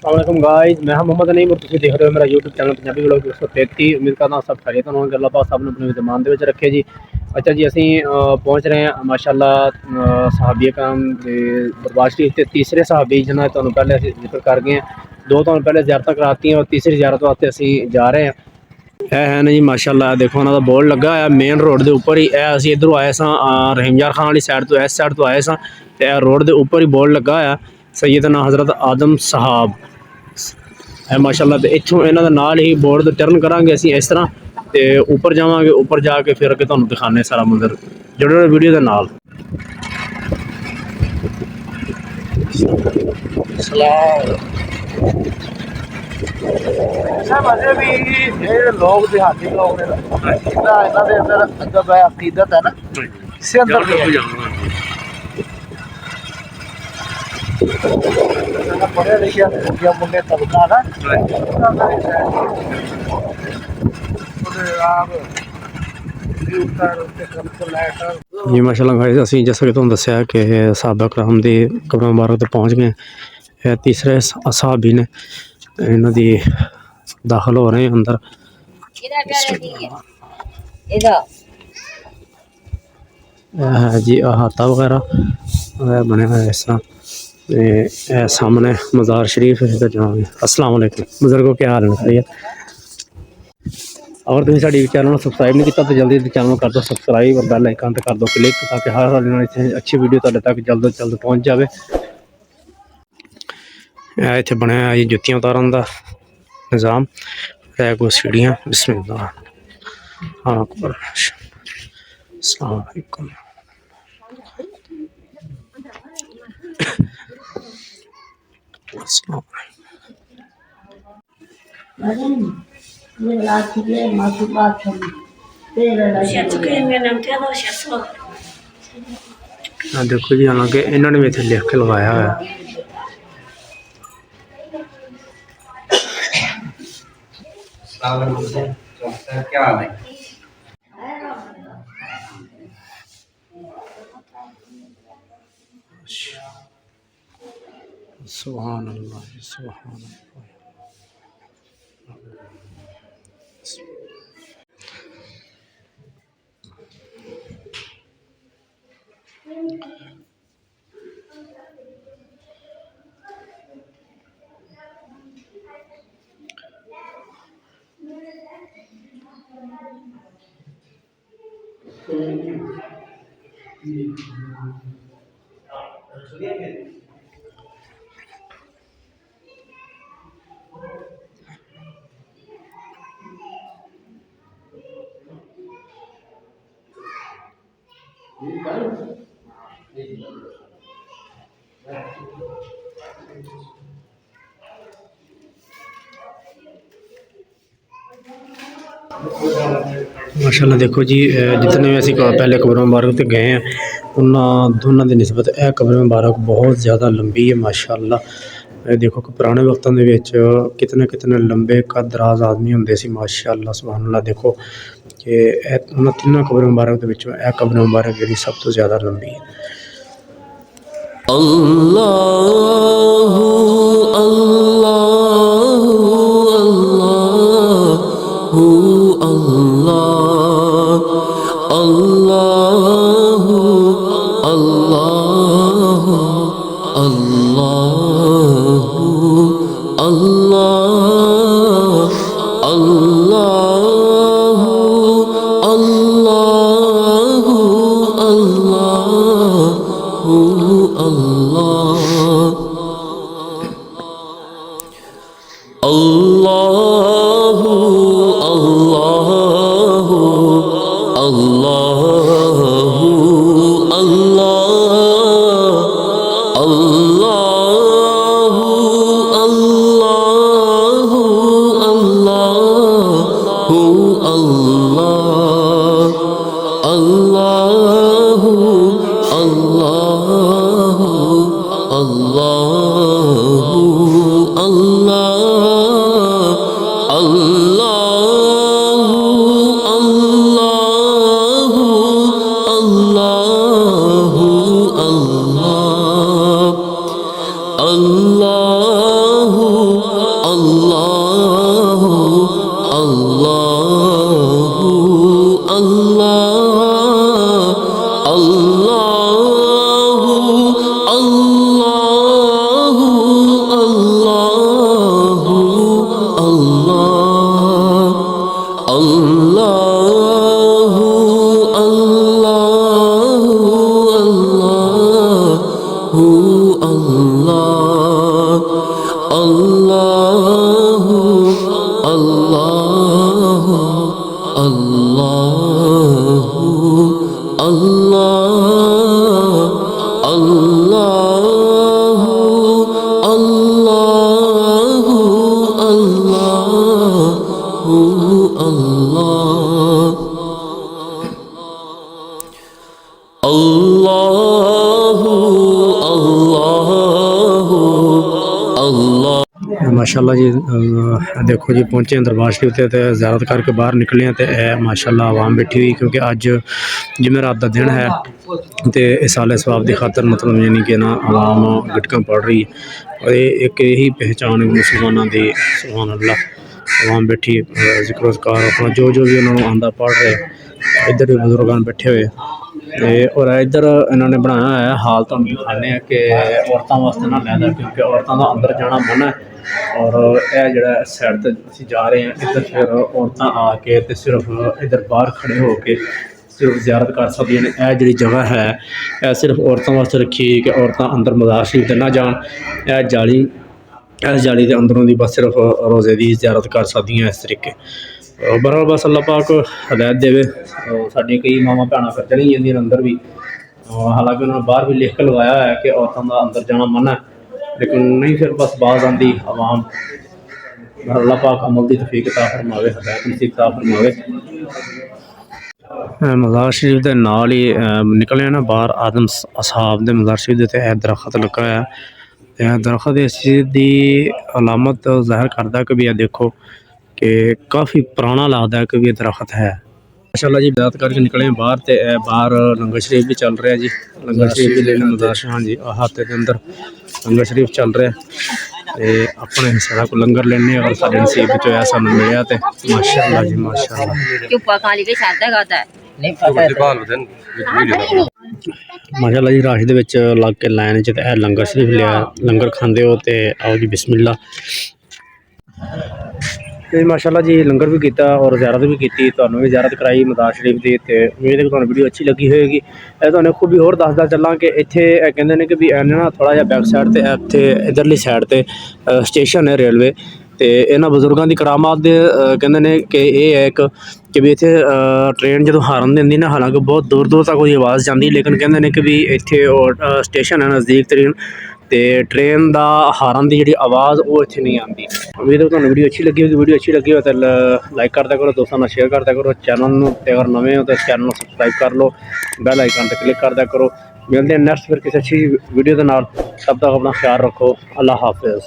अस्सलाम गाइस, मैं मोहम्मद नईम और तुम देख रहे हो मेरा यूट्यूब चैनल पंजाबी व्लॉग 133। उम्मीद करना सब खैरियत होंगे। अल्लाह पाक सब ने अपने ज़मान दे विच रखे जी। अच्छा जी, असी पहुँच रहे हैं माशाअल्लाह सहाबी कराम दरबार शरीफ के तीसरे सहाबी जिन्होंने तुहानू पहले जिक्र कर गए हैं। दो तुहानू पहले ज़ियारत कराती हैं और तीसरी ज़ियारत वास्ते असी जा रहे हैं। है ना जी माशाअल्लाह, देखो उन्होंने बोर्ड लगा है मेन रोड के उपर ही। असी इधरों आए रहीम यार खान वाली साइड तो इस साइड तो आए रोड के उपर ही बोर्ड लगा है सैयदना हज़रत आदम साहब है माशाअल्लाह। तो इत्थों इन्हों नाल ही बोर्ड टर्न करांगे असी इस तरह तो उपर जावांगे। उपर जाके फिर अगे तुहानू दिखाने सारा मंदिर जुड़े वीडियो के नाल। लोग देहाती लोग ने इन्हों के अंदर जब अकीदत है ना इससे अंदर पढ़े लिखे मुंडे तबका ना जी माशाअल्लाह भाई, असी जैसा कि तुहानू दस्सिया कि सहाबा कराम दी कब्र मुबारक ते पहुँच गए। तीसरे सहाबी ने इन्हों दी दाखिल हो रहे हैं अंदर। है जी अहाता वगैरह बने हुए इस तरह। सामने मज़ार शरीफ है, इधर जाओगे। अस्सलाम वालेकुम बुजुर्गो, क्या हाल है? खैरियत? अगर तुम साड़ी चैनल सबसक्राइब नहीं किया तो जल्दी चैनल कर दो सबसक्राइब और बेल आइकन कर दो क्लिक, ताकि हर साल अच्छी वीडियो तुहाडे तक जल्द तो जल्द पहुँच जाए। इत्थे बनया जी जुत्तियां उतारन का निज़ाम है, कोई सीढ़ियाँ। बिस्मिल्लाह। हाँ, अस्सलाम वालेकुम। देखो जी, हालांकि इन्होंने भी इतने लिख के लगाया है। क्या हाल है? सुभान अल्लाह, सुभान अल्लाह। माशाल्लाह देखो जी, जितने भी असी पहले कब्र मुबारक ते गए हैं उन्होंने दोनों की निस्बत यह कब्र मुबारक बहुत ज़्यादा लंबी है माशाल्लाह। देखो कि पुराने वक्तों के कितने कितने लंबे कद दराज आदमी होंगे सी माशाल्लाह सुभान अल्लाह। देखो कि उन्होंने तीनों कब्र मुबारक के विचों यह कब्र मुबारक जी सब तो ज़्यादा लंबी है। अल्लाह अल्लाह अल्लाह अल्लाह अल्लाह अल्लाह अल्लाह अल्लाह अल्लाह। माशाल्लाह जी देखो जी पहुँचे दरबार शरीफ ते ज़ियारत करके बाहर निकले हैं तो माशाल्लाह आवाम बैठी हुई क्योंकि अज जुमेरात का दिन है तो इस साल सवाब की खातर मतलब यानी कि ना आवाम गटकां पढ़ रही है और एक यही पहचान है मुसलमानों की। सुभान अल्लाह आवाम बैठी जिक्र अज़कार अपना जो जो भी उन्होंने आंदा पढ़ रहे। इधर भी बुजुर्गान बैठे हुए ते और इधर इन्होंने बनाया है हाल तुम दिखाने कि औरतों वास्ते ना लैदा क्योंकि औरतों का अंदर जाना मना है और यह जड़ा साइड ते असीं जा रहे हैं इधर फिर औरतां आके ते सिर्फ इधर बाहर खड़े हो के सिर्फ ज़ियारत कर सकदियां ने। यह जी जगह है यह सिर्फ औरतों वास्ते रखी कि औरतां अंदर मज़ार शरीफ ते ना जान। यह जाली इस जाली के अंदरों की बस सिर्फ रोज़े की ज़ियारत कर सकदियां इस तरीके। बहरहाल बस अल्लाह पाक हदायत देवे। साडी कई मावां भैणां फिर चली जांदियां अंदर भी हालांकि उन्होंने बाहर भी लिख के लगाया है कि औरतों का अंदर जाना मना है लेकिन नहीं फिर बस बाज आंदी आवाम। अल्लाह पाक अमल की तौफीक अता फरमावे हदायत नसीब अता फरमावे। मज़ार शरीफ के नाल ही निकले ना बाहर आदम असहाब के मज़ार शरीफ के दरख्त लगा है। दरख्त इस चीज़ की अलामत ज़ाहिर करता है कि भी यह देखो कि काफ़ी पुराना लगता है कि भी दरख्त है। माशाल्लाह जी बात करके निकले बाहर तो बाहर लंगर शरीफ भी चल रहा है जी। लंगर शरीफ भी लेने मज़ार हाँ जी हाथे के अंदर लंगर शरीफ चल रहा है तो अपने हिस्से का कोई लंगर लेने और साढ़े नसीब जो है सानू मिले तो माशाल्लाह जी माशाल्लाह। माशाल्लाह जी राश दे विच लग के लाइन च ते लंगर शरीफ लिया लंगर खांदे हो तो आओ जी बिस्मिल्ला। तो माशाल्लाह जी लंगर भी किया और ज़ियारत भी की तुहानू भी ज़ियारत कराई मज़ार शरीफ की तो उम्मीद है कि तुहानू वीडियो अच्छी लगी होगी। तुहानू खूबी होर दसदा चलां कि इत्थे कहंदे ने कि भी ना थोड़ा जिहा बैक साइड ते इत्थे इधरली साइड ते स्टेशन है रेलवे तो इन्हां बजुर्गों की करामात दे कहंदे ने कि ये है एक कि भी इत्थे ट्रेन जो हारन देंदी ना हालांकि बहुत दूर दूर तक कोई आवाज़ जाती लेकिन कहंदे ने कि भी इत्थे स्टेशन है नज़दीक तरीन तो ट्रेन का हारन की जी आवाज़ वो इत्थे नहीं आती। उम्मीद है तुहानू वीडियो अच्छी लगी होगी। वीडियो अच्छी लगी हो तो लाइक करदा करो दोस्तों नाल शेयर करदा करो चैनल अगर नवे हो तो चैनल सबसक्राइब कर लो बैल आइकन पर क्लिक करदा करो। मिलते हैं नेक्स्ट फिर किसी अच्छी वीडियो के नाल तब तक अपना ख्याल रखो अल्लाह हाफिज़।